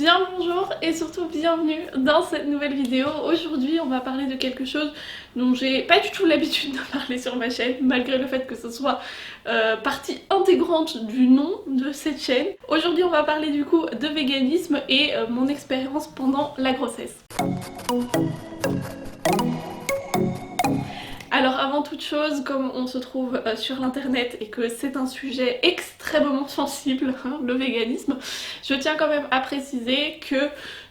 Bien bonjour et surtout bienvenue dans cette nouvelle vidéo. Aujourd'hui on va parler de quelque chose dont j'ai pas du tout l'habitude de parler sur ma chaîne, malgré le fait que ce soit partie intégrante du nom de cette chaîne. Aujourd'hui on va parler du coup de véganisme et mon expérience pendant la grossesse. Alors avant toute chose, comme on se trouve sur l'internet et que c'est un sujet extrêmement sensible, hein, le véganisme, je tiens quand même à préciser que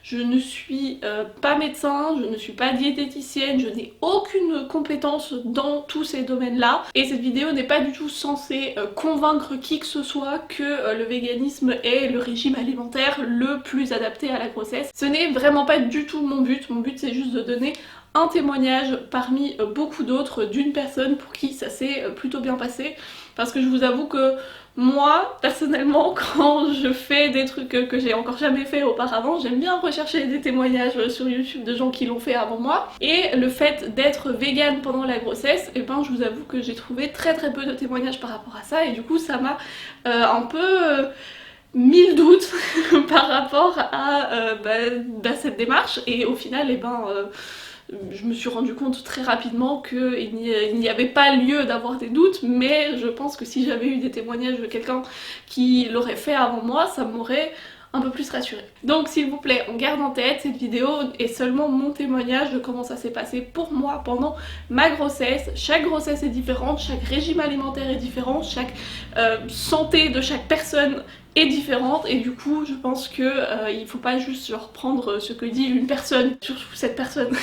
je ne suis pas médecin, je ne suis pas diététicienne, je n'ai aucune compétence dans tous ces domaines-là. Et cette vidéo n'est pas du tout censée convaincre qui que ce soit que le véganisme est le régime alimentaire le plus adapté à la grossesse. Ce n'est vraiment pas du tout mon but c'est juste de donner un témoignage parmi beaucoup d'autres d'une personne pour qui ça s'est plutôt bien passé, parce que je vous avoue que moi personnellement quand je fais des trucs que j'ai encore jamais fait auparavant, j'aime bien rechercher des témoignages sur YouTube de gens qui l'ont fait avant moi, et le fait d'être végane pendant la grossesse, et ben je vous avoue que j'ai trouvé très peu de témoignages par rapport à ça, et du coup ça m'a un peu mille doutes par rapport à cette démarche, et au final je me suis rendu compte très rapidement qu'il n'y avait pas lieu d'avoir des doutes, mais je pense que si j'avais eu des témoignages de quelqu'un qui l'aurait fait avant moi, ça m'aurait un peu plus rassurée. Donc s'il vous plaît, on garde en tête, cette vidéo est seulement mon témoignage de comment ça s'est passé pour moi pendant ma grossesse. Chaque grossesse est différente, chaque régime alimentaire est différent, chaque santé de chaque personne est différente, et du coup je pense que il faut pas juste genre prendre ce que dit une personne, surtout cette personne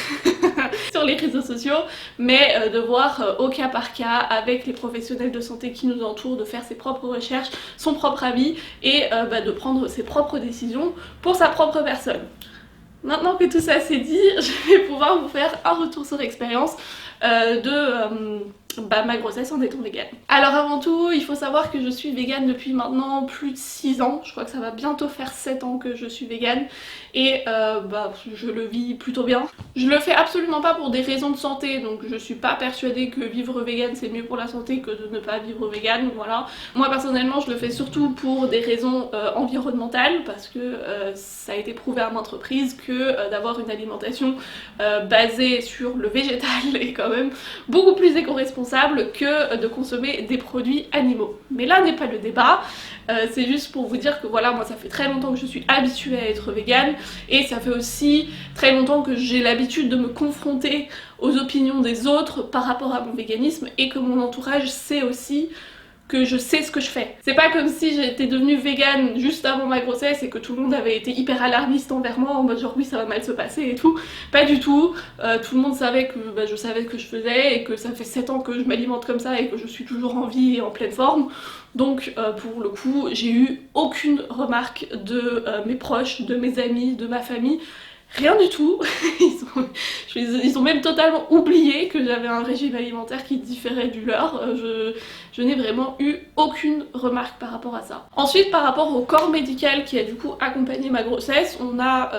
sur les réseaux sociaux, mais de voir au cas par cas avec les professionnels de santé qui nous entourent, de faire ses propres recherches, son propre avis, et de prendre ses propres décisions pour sa propre personne. Maintenant que tout ça c'est dit, je vais pouvoir vous faire un retour sur l'expérience de ma grossesse en étant végane. Alors avant tout, il faut savoir que je suis végane depuis maintenant plus de 6 ans, je crois que ça va bientôt faire 7 ans que je suis végane, et je le vis plutôt bien. Je le fais absolument pas pour des raisons de santé, donc je suis pas persuadée que vivre végane c'est mieux pour la santé que de ne pas vivre végane, voilà. Moi personnellement je le fais surtout pour des raisons environnementales, parce que ça a été prouvé à maintes reprises que d'avoir une alimentation basée sur le végétal est quand même beaucoup plus éco-responsable que de consommer des produits animaux. Mais là n'est pas le débat, c'est juste pour vous dire que voilà, moi ça fait très longtemps que je suis habituée à être végane, et ça fait aussi très longtemps que j'ai l'habitude de me confronter aux opinions des autres par rapport à mon véganisme, et que mon entourage sait aussi que je sais ce que je fais. C'est pas comme si j'étais devenue végane juste avant ma grossesse et que tout le monde avait été hyper alarmiste envers moi en mode genre oui ça va mal se passer et tout. Pas du tout. Tout le monde savait que je savais ce que je faisais, et que ça fait 7 ans que je m'alimente comme ça et que je suis toujours en vie et en pleine forme. Donc pour le coup j'ai eu aucune remarque de mes proches, de mes amis, de ma famille. Rien du tout. Ils ont même totalement oublié que j'avais un régime alimentaire qui différait du leur. Je n'ai vraiment eu aucune remarque par rapport à ça. Ensuite, par rapport au corps médical qui a du coup accompagné ma grossesse, on a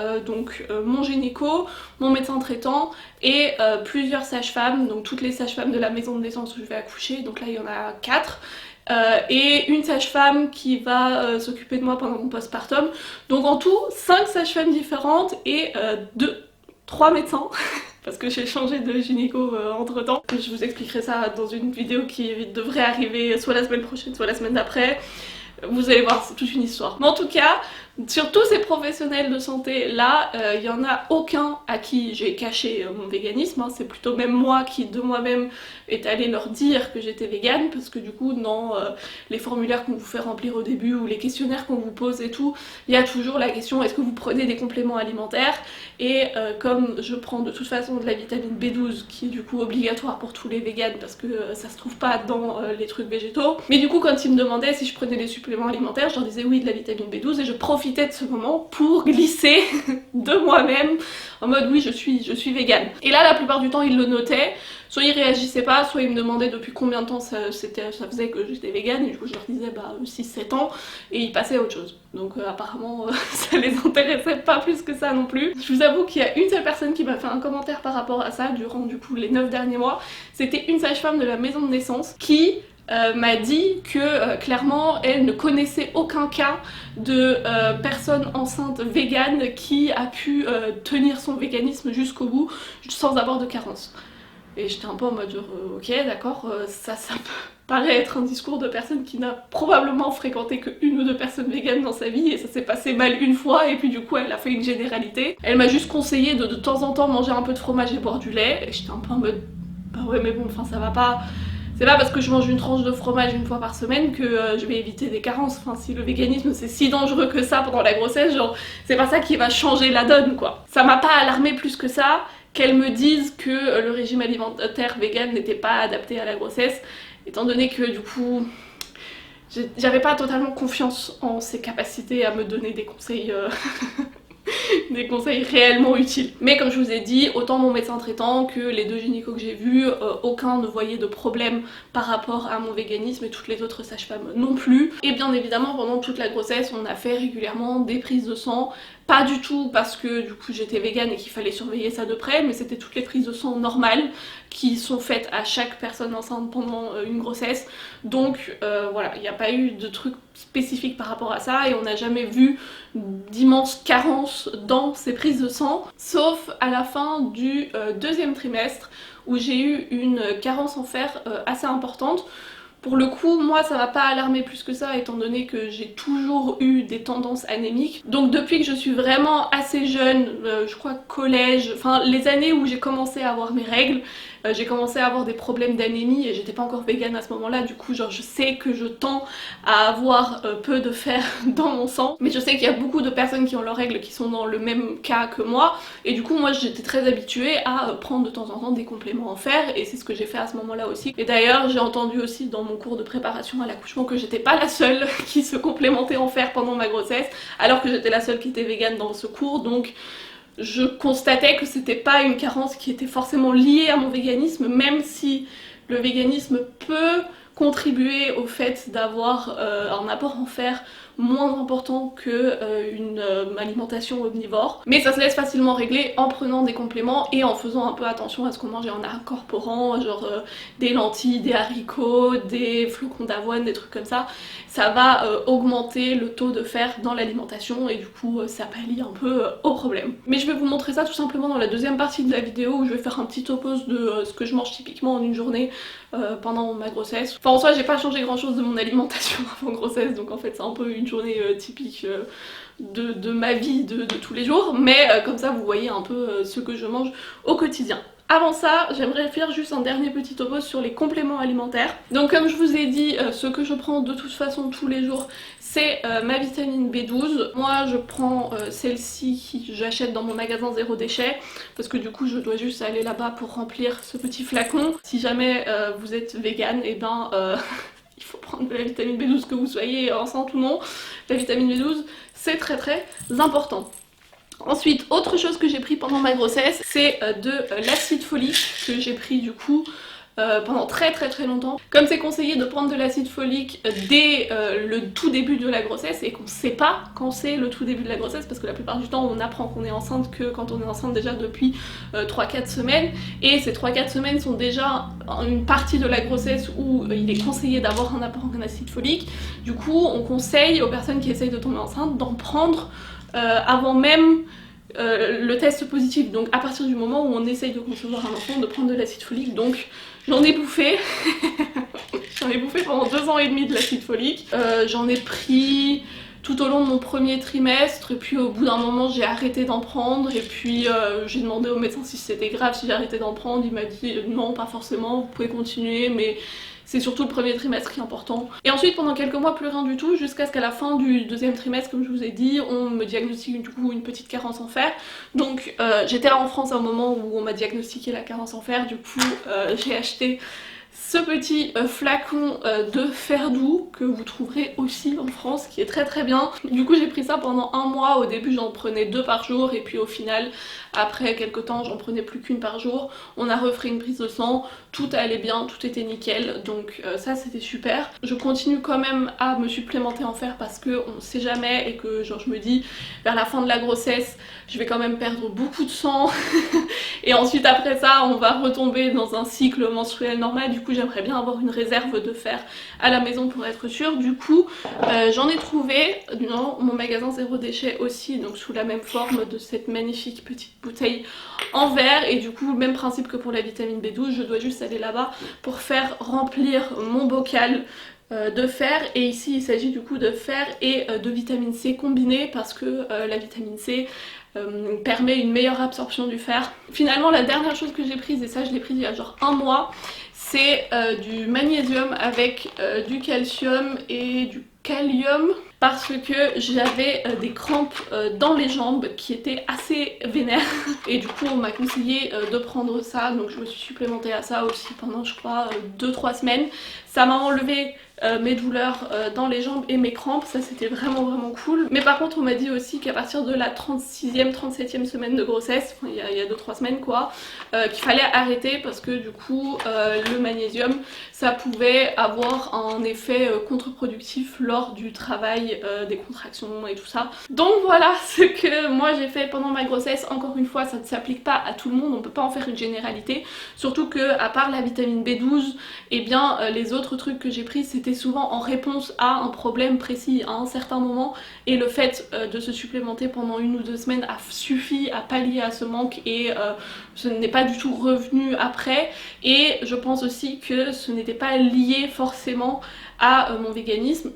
mon gynéco, mon médecin traitant et plusieurs sages-femmes, donc toutes les sages-femmes de la maison de naissance où je vais accoucher, donc là il y en a 4. Et une sage-femme qui va s'occuper de moi pendant mon postpartum. Donc en tout 5 sages-femmes différentes et 3 médecins parce que j'ai changé de gynéco entre temps. Je vous expliquerai ça dans une vidéo qui devrait arriver soit la semaine prochaine soit la semaine d'après. Vous allez voir, c'est toute une histoire. Mais en tout cas, sur tous ces professionnels de santé là, il n'y en a aucun à qui j'ai caché mon véganisme, hein. C'est plutôt même moi qui de moi-même est allée leur dire que j'étais végane, parce que du coup dans les formulaires qu'on vous fait remplir au début ou les questionnaires qu'on vous pose et tout, il y a toujours la question est-ce que vous prenez des compléments alimentaires, et comme je prends de toute façon de la vitamine B12 qui est du coup obligatoire pour tous les véganes parce que ça se trouve pas dans les trucs végétaux, mais du coup quand ils me demandaient si je prenais des suppléments alimentaires, je leur disais oui de la vitamine B12, et je profitais de ce moment pour glisser de moi-même en mode oui je suis végane. Et là la plupart du temps ils le notaient, soit ils réagissaient pas, soit ils me demandaient depuis combien de temps ça faisait que j'étais végane, et du coup je leur disais 6-7 ans, et ils passaient à autre chose. Donc apparemment ça les intéressait pas plus que ça non plus. Je vous avoue qu'il y a une seule personne qui m'a fait un commentaire par rapport à ça durant du coup les 9 derniers mois. C'était une sage-femme de la maison de naissance qui m'a dit que clairement elle ne connaissait aucun cas de personne enceinte végane qui a pu tenir son véganisme jusqu'au bout sans avoir de carence. Et j'étais un peu en mode genre, ok d'accord, ça me paraît être un discours de personne qui n'a probablement fréquenté que une ou deux personnes véganes dans sa vie et ça s'est passé mal une fois et puis du coup elle a fait une généralité. Elle m'a juste conseillé de temps en temps manger un peu de fromage et boire du lait et j'étais un peu en mode bah ouais mais bon enfin ça va pas. C'est pas parce que je mange une tranche de fromage une fois par semaine que je vais éviter des carences. Enfin, si le véganisme c'est si dangereux que ça pendant la grossesse, genre, c'est pas ça qui va changer la donne, quoi. Ça m'a pas alarmée plus que ça qu'elle me dise que le régime alimentaire vegan n'était pas adapté à la grossesse, étant donné que du coup, j'avais pas totalement confiance en ses capacités à me donner des conseils des conseils réellement utiles. Mais comme je vous ai dit, autant mon médecin traitant que les deux gynécos que j'ai vus, aucun ne voyait de problème par rapport à mon véganisme et toutes les autres sages-femmes non plus. Et bien évidemment pendant toute la grossesse on a fait régulièrement des prises de sang, pas du tout parce que du coup j'étais végane et qu'il fallait surveiller ça de près, mais c'était toutes les prises de sang normales qui sont faites à chaque personne enceinte pendant une grossesse. Donc voilà, il n'y a pas eu de truc spécifique par rapport à ça et on n'a jamais vu d'immenses carences dans ces prises de sang, sauf à la fin du deuxième trimestre où j'ai eu une carence en fer assez importante. Pour le coup, moi ça m'a pas alarmé plus que ça étant donné que j'ai toujours eu des tendances anémiques. Donc depuis que je suis vraiment assez jeune, je crois collège, enfin les années où j'ai commencé à avoir mes règles, j'ai commencé à avoir des problèmes d'anémie et j'étais pas encore végane à ce moment-là, du coup genre je sais que je tends à avoir peu de fer dans mon sang, mais je sais qu'il y a beaucoup de personnes qui ont leurs règles qui sont dans le même cas que moi et du coup moi j'étais très habituée à prendre de temps en temps des compléments en fer et c'est ce que j'ai fait à ce moment-là aussi. Et d'ailleurs j'ai entendu aussi dans mon cours de préparation à l'accouchement que j'étais pas la seule qui se complémentait en fer pendant ma grossesse alors que j'étais la seule qui était végane dans ce cours, donc je constatais que c'était pas une carence qui était forcément liée à mon véganisme, même si le véganisme peut contribuer au fait d'avoir un apport en fer moins important que une alimentation omnivore. Mais ça se laisse facilement régler en prenant des compléments et en faisant un peu attention à ce qu'on mange et en incorporant genre des lentilles, des haricots, des flocons d'avoine, des trucs comme ça. Ça va augmenter le taux de fer dans l'alimentation et du coup ça pallie un peu au problème. Mais je vais vous montrer ça tout simplement dans la deuxième partie de la vidéo où je vais faire un petit topo de ce que je mange typiquement en une journée pendant ma grossesse. Enfin en soi j'ai pas changé grand chose de mon alimentation avant grossesse, donc en fait c'est un peu une journée typique de ma vie de tous les jours, mais comme ça vous voyez un peu ce que je mange au quotidien. Avant ça, j'aimerais faire juste un dernier petit topo sur les compléments alimentaires. Donc comme je vous ai dit, ce que je prends de toute façon tous les jours, c'est ma vitamine B12. Moi je prends celle-ci que j'achète dans mon magasin zéro déchet, parce que du coup je dois juste aller là-bas pour remplir ce petit flacon. Si jamais vous êtes vegan, et ben il faut prendre de la vitamine B12 que vous soyez enceinte ou non. La vitamine B12 c'est très important. Ensuite, autre chose que j'ai pris pendant ma grossesse, c'est de l'acide folique que j'ai pris du coup pendant très longtemps. Comme c'est conseillé de prendre de l'acide folique dès le tout début de la grossesse et qu'on sait pas quand c'est le tout début de la grossesse parce que la plupart du temps on apprend qu'on est enceinte que quand on est enceinte déjà depuis 3-4 semaines et ces 3-4 semaines sont déjà une partie de la grossesse où il est conseillé d'avoir un apport en acide folique. Du coup on conseille aux personnes qui essayent de tomber enceinte d'en prendre avant même le test positif, donc à partir du moment où on essaye de concevoir un enfant, de prendre de l'acide folique. Donc j'en ai bouffé j'en ai bouffé pendant 2 ans et demi de l'acide folique. J'en ai pris tout au long de mon premier trimestre et puis au bout d'un moment j'ai arrêté d'en prendre et puis j'ai demandé au médecin si c'était grave si j'arrêtais d'en prendre. Il m'a dit non pas forcément, vous pouvez continuer mais c'est surtout le premier trimestre qui est important. Et ensuite pendant quelques mois plus rien du tout jusqu'à ce qu'à la fin du deuxième trimestre, comme je vous ai dit, on me diagnostique du coup une petite carence en fer. Donc j'étais là en France à un moment où on m'a diagnostiqué la carence en fer, du coup j'ai acheté ce petit flacon de fer doux que vous trouverez aussi en France qui est très bien. Du coup j'ai pris ça pendant 1 mois, au début j'en prenais 2 par jour et puis au final après quelques temps j'en prenais plus qu'une par jour. On a refait une prise de sang, tout allait bien, tout était nickel, donc ça c'était super. Je continue quand même à me supplémenter en fer parce que on sait jamais et que genre je me dis vers la fin de la grossesse je vais quand même perdre beaucoup de sang et ensuite après ça on va retomber dans un cycle menstruel normal. Du du coup j'aimerais bien avoir une réserve de fer à la maison pour être sûre. Du coup j'en ai trouvé dans mon magasin Zéro Déchet aussi, donc sous la même forme de cette magnifique petite bouteille en verre, et du coup même principe que pour la vitamine B12, je dois juste aller là-bas pour faire remplir mon bocal de fer, et ici il s'agit du coup de fer et de vitamine C combinée parce que la vitamine C permet une meilleure absorption du fer. Finalement la dernière chose que j'ai prise, et ça je l'ai prise il y a genre un mois, c'est du magnésium avec du calcium et du kalium, parce que j'avais des crampes dans les jambes qui étaient assez vénères et du coup on m'a conseillé de prendre ça, donc je me suis supplémentée à ça aussi pendant je crois 2-3 semaines. Ça m'a enlevé mes douleurs dans les jambes et mes crampes, ça c'était vraiment cool. Mais par contre on m'a dit aussi qu'à partir de la 36e, 37e semaine de grossesse, enfin, il y a 2-3 semaines quoi, qu'il fallait arrêter parce que du coup le magnésium ça pouvait avoir un effet contre-productif lors du travail des contractions et tout ça. Donc voilà ce que moi j'ai fait pendant ma grossesse. Encore une fois ça ne s'applique pas à tout le monde, on peut pas en faire une généralité, surtout que à part la vitamine B12, et bien les autres trucs que j'ai pris c'était souvent en réponse à un problème précis à un certain moment, et le fait de se supplémenter pendant 1 ou 2 semaines a suffi à pallier à ce manque, et ce n'est pas du tout revenu après. Et je pense aussi que ce n'était pas lié forcément à mon véganisme.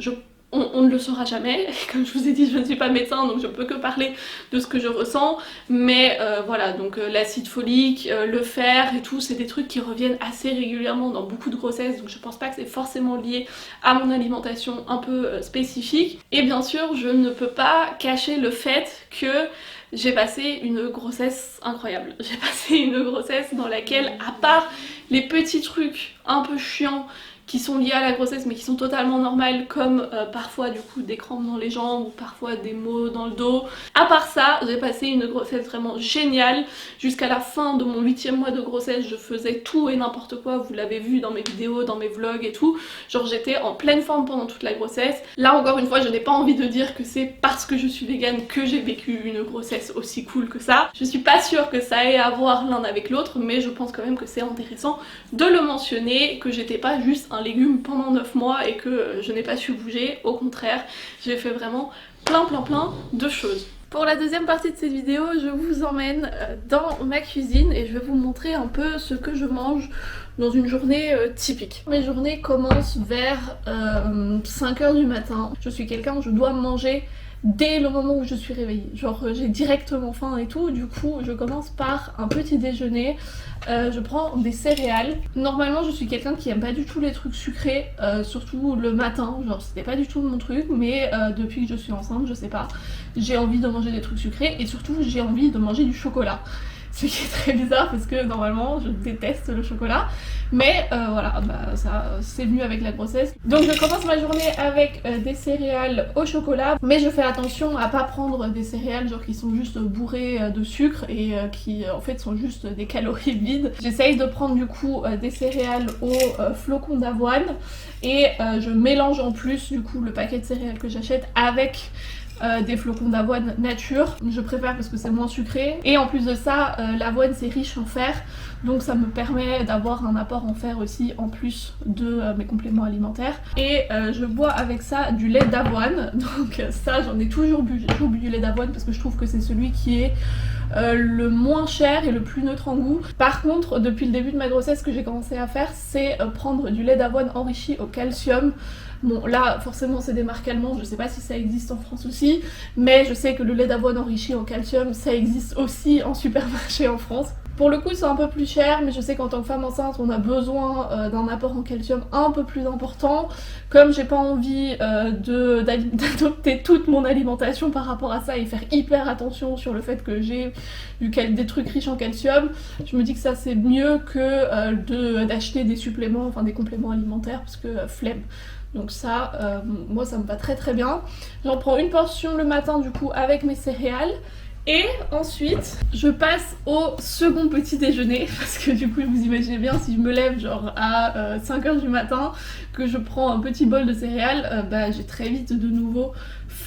On ne le saura jamais, comme je vous ai dit je ne suis pas médecin donc je peux que parler de ce que je ressens, mais voilà, donc l'acide folique, le fer et tout, c'est des trucs qui reviennent assez régulièrement dans beaucoup de grossesses, donc je pense pas que c'est forcément lié à mon alimentation un peu spécifique. Et bien sûr je ne peux pas cacher le fait que j'ai passé une grossesse incroyable. J'ai passé une grossesse dans laquelle, à part les petits trucs un peu chiants qui sont liés à la grossesse mais qui sont totalement normales, comme parfois du coup des crampes dans les jambes ou parfois des maux dans le dos. À part ça, j'ai passé une grossesse vraiment géniale. Jusqu'à la fin de mon 8e mois de grossesse, je faisais tout et n'importe quoi, vous l'avez vu dans mes vidéos, dans mes vlogs et tout. Genre j'étais en pleine forme pendant toute la grossesse. Là encore une fois, je n'ai pas envie de dire que c'est parce que je suis végane que j'ai vécu une grossesse aussi cool que ça. Je suis pas sûre que ça ait à voir l'un avec l'autre, mais je pense quand même que c'est intéressant de le mentionner, que j'étais pas juste un légume pendant 9 mois et que je n'ai pas su bouger. Au contraire, j'ai fait vraiment plein de choses. Pour la deuxième partie de cette vidéo, je vous emmène dans ma cuisine et je vais vous montrer un peu ce que je mange dans une journée typique. Mes journées commencent vers 5h du matin. Je suis quelqu'un, je dois manger dès le moment où je suis réveillée. Genre j'ai directement faim et tout, du coup je commence par un petit déjeuner. Je prends des céréales. Normalement je suis quelqu'un qui aime pas du tout les trucs sucrés, surtout le matin, genre c'était pas du tout mon truc, mais depuis que je suis enceinte, je sais pas, j'ai envie de manger des trucs sucrés et surtout j'ai envie de manger du chocolat. Ce qui est très bizarre parce que normalement je déteste le chocolat, mais voilà, bah, ça c'est venu avec la grossesse. Donc je commence ma journée avec des céréales au chocolat, mais je fais attention à pas prendre des céréales genre qui sont juste bourrées de sucre et qui en fait sont juste des calories vides. J'essaye de prendre du coup des céréales aux flocons d'avoine, et je mélange en plus du coup le paquet de céréales que j'achète avec des flocons d'avoine nature. Je préfère parce que c'est moins sucré, et en plus de ça l'avoine c'est riche en fer, donc ça me permet d'avoir un apport en fer aussi en plus de mes compléments alimentaires. Et je bois avec ça du lait d'avoine, donc ça j'en ai toujours bu, j'ai toujours bu du lait d'avoine parce que je trouve que c'est celui qui est le moins cher et le plus neutre en goût. Par contre depuis le début de ma grossesse, ce que j'ai commencé à faire c'est prendre du lait d'avoine enrichi au calcium. Bon là forcément c'est des marques allemandes, je sais pas si ça existe en France aussi, mais je sais que le lait d'avoine enrichi en calcium ça existe aussi en supermarché en France. Pour le coup c'est un peu plus cher, mais je sais qu'en tant que femme enceinte on a besoin d'un apport en calcium un peu plus important. Comme j'ai pas envie d'adopter toute mon alimentation par rapport à ça et faire hyper attention sur le fait que j'ai des trucs riches en calcium, je me dis que ça c'est mieux que d'acheter des suppléments, enfin des compléments alimentaires, parce que flemme. Donc ça, moi ça me va très bien. J'en prends une portion le matin du coup avec mes céréales. Et ensuite, je passe au second petit déjeuner, parce que du coup vous imaginez bien, si je me lève genre à 5h du matin, que je prends un petit bol de céréales, bah j'ai très vite de nouveau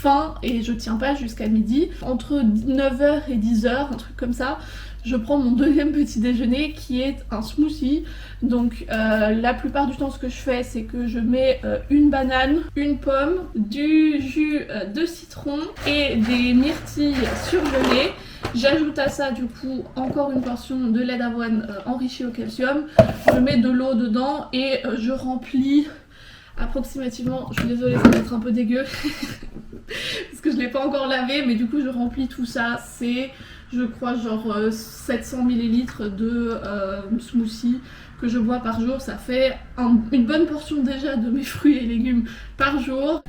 faim et je tiens pas jusqu'à midi. Entre 9h et 10h, un truc comme ça, je prends mon deuxième petit déjeuner qui est un smoothie. Donc la plupart du temps ce que je fais c'est que je mets une banane, une pomme, du jus de citron et des myrtilles surgelées. J'ajoute à ça du coup encore une portion de lait d'avoine enrichi au calcium. Je mets de l'eau dedans et je remplis approximativement, je suis désolée ça va être un peu dégueu parce que je l'ai pas encore lavé, mais du coup je remplis tout ça, c'est je crois genre 700 ml de smoothie que je bois par jour. Ça fait une bonne portion déjà de mes fruits et légumes par jour.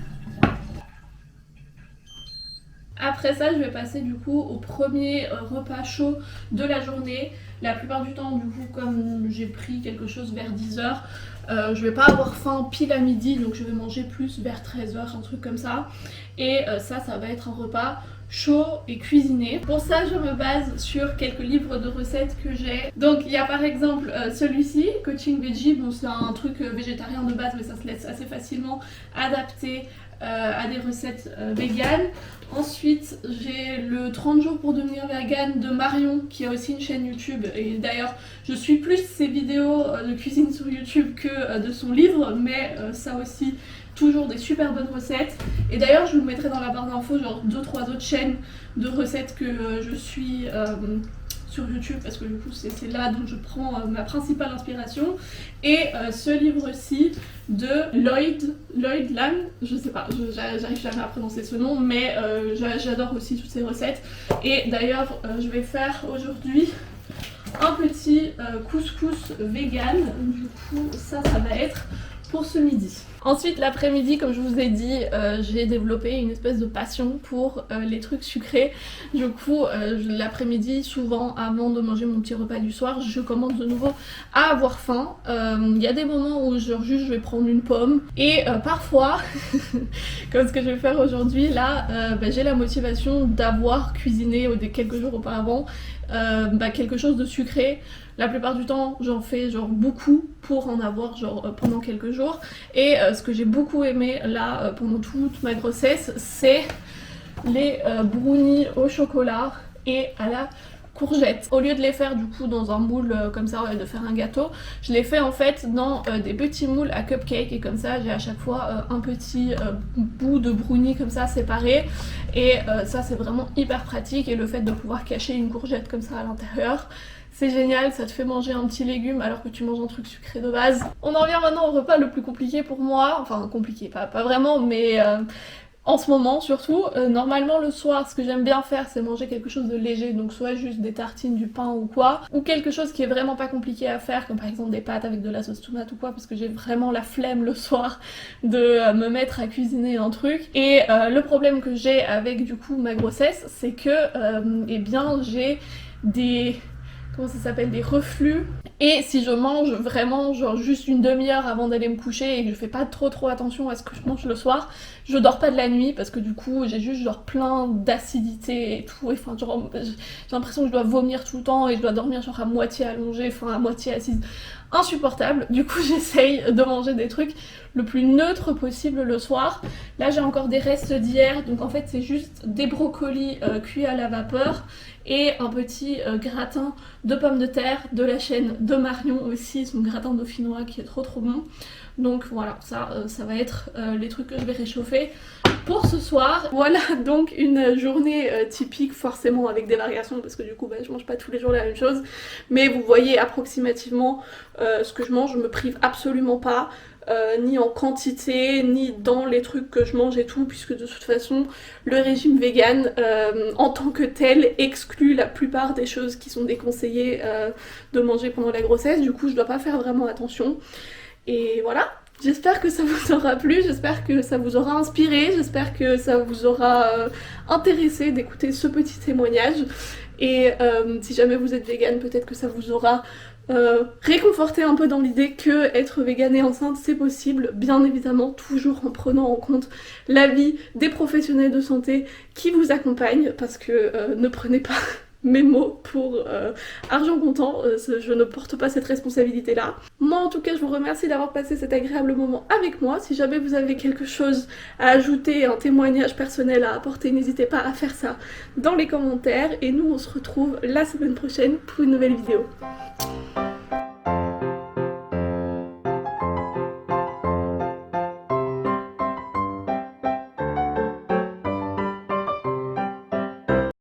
Après ça, je vais passer du coup au premier repas chaud de la journée. La plupart du temps, du coup, comme j'ai pris quelque chose vers 10h, je vais pas avoir faim pile à midi, donc je vais manger plus vers 13h, un truc comme ça. Et ça va être un repas chaud et cuisiné. Pour ça, je me base sur quelques livres de recettes que j'ai. Donc il y a par exemple celui-ci, Coaching Veggie. Bon, c'est un truc végétarien de base, mais ça se laisse assez facilement adapter à des recettes véganes. Ensuite j'ai le 30 jours pour devenir vegan de Marion qui a aussi une chaîne YouTube, et d'ailleurs je suis plus ses vidéos de cuisine sur YouTube que de son livre, mais ça aussi toujours des super bonnes recettes. Et d'ailleurs je vous mettrai dans la barre d'infos genre 2-3 autres chaînes de recettes que je suis sur YouTube, parce que du coup c'est là dont je prends ma principale inspiration. Et ce livre-ci de Lloyd Lang, je sais pas, j'arrive jamais à prononcer ce nom, mais j'adore aussi toutes ces recettes. Et d'ailleurs je vais faire aujourd'hui un petit couscous vegan, du coup ça va être pour ce midi. Ensuite l'après-midi, comme je vous ai dit, j'ai développé une espèce de passion pour les trucs sucrés. Du coup l'après-midi, souvent avant de manger mon petit repas du soir, je commence de nouveau à avoir faim. Il y a des moments où genre juste je vais prendre une pomme, et parfois comme ce que je vais faire aujourd'hui là, j'ai la motivation d'avoir cuisiné quelques jours auparavant quelque chose de sucré. La plupart du temps j'en fais genre beaucoup pour en avoir genre pendant quelques jours. Et ce que j'ai beaucoup aimé là pendant toute ma grossesse, c'est les brownies au chocolat et à la courgette. Au lieu de les faire du coup dans un moule comme ça, de faire un gâteau, je les fais en fait dans des petits moules à cupcake, et comme ça j'ai à chaque fois un petit bout de brownie comme ça séparé. Et ça c'est vraiment hyper pratique, et le fait de pouvoir cacher une courgette comme ça à l'intérieur, c'est génial, ça te fait manger un petit légume alors que tu manges un truc sucré de base. On en vient maintenant au repas le plus compliqué pour moi, enfin compliqué, pas vraiment, mais en ce moment surtout. Normalement le soir, ce que j'aime bien faire, c'est manger quelque chose de léger, donc soit juste des tartines, du pain ou quoi, ou quelque chose qui est vraiment pas compliqué à faire, comme par exemple des pâtes avec de la sauce tomate ou quoi, parce que j'ai vraiment la flemme le soir de me mettre à cuisiner un truc. Et le problème que j'ai avec du coup ma grossesse, c'est que eh bien j'ai des... comment ça s'appelle, des reflux. Et si je mange vraiment genre juste une demi-heure avant d'aller me coucher et que je fais pas trop attention à ce que je mange le soir, je dors pas de la nuit, parce que du coup j'ai juste genre plein d'acidité et tout, et enfin genre j'ai l'impression que je dois vomir tout le temps et je dois dormir genre à moitié allongée, enfin à moitié assise. Insupportable. Du coup j'essaye de manger des trucs le plus neutre possible le soir. Là j'ai encore des restes d'hier, donc en fait c'est juste des brocolis cuits à la vapeur et un petit gratin de pommes de terre de la chaîne de Marion aussi, son gratin dauphinois qui est trop bon. Donc voilà, ça va être les trucs que je vais réchauffer pour ce soir. Voilà donc une journée typique, forcément avec des variations, parce que du coup je mange pas tous les jours la même chose, mais vous voyez approximativement ce que je mange. Je me prive absolument pas, ni en quantité, ni dans les trucs que je mange et tout, puisque de toute façon le régime vegan en tant que tel exclut la plupart des choses qui sont déconseillées de manger pendant la grossesse. Du coup je dois pas faire vraiment attention. Et voilà, j'espère que ça vous aura plu, j'espère que ça vous aura inspiré, j'espère que ça vous aura intéressé d'écouter ce petit témoignage. Et si jamais vous êtes vegan, peut-être que ça vous aura réconforté un peu dans l'idée que être vegan et enceinte c'est possible, bien évidemment toujours en prenant en compte l'avis des professionnels de santé qui vous accompagnent, parce que ne prenez pas mes mots pour argent comptant, je ne porte pas cette responsabilité là. Moi en tout cas je vous remercie d'avoir passé cet agréable moment avec moi. Si jamais vous avez quelque chose à ajouter, un témoignage personnel à apporter, n'hésitez pas à faire ça dans les commentaires et nous on se retrouve la semaine prochaine pour une nouvelle vidéo.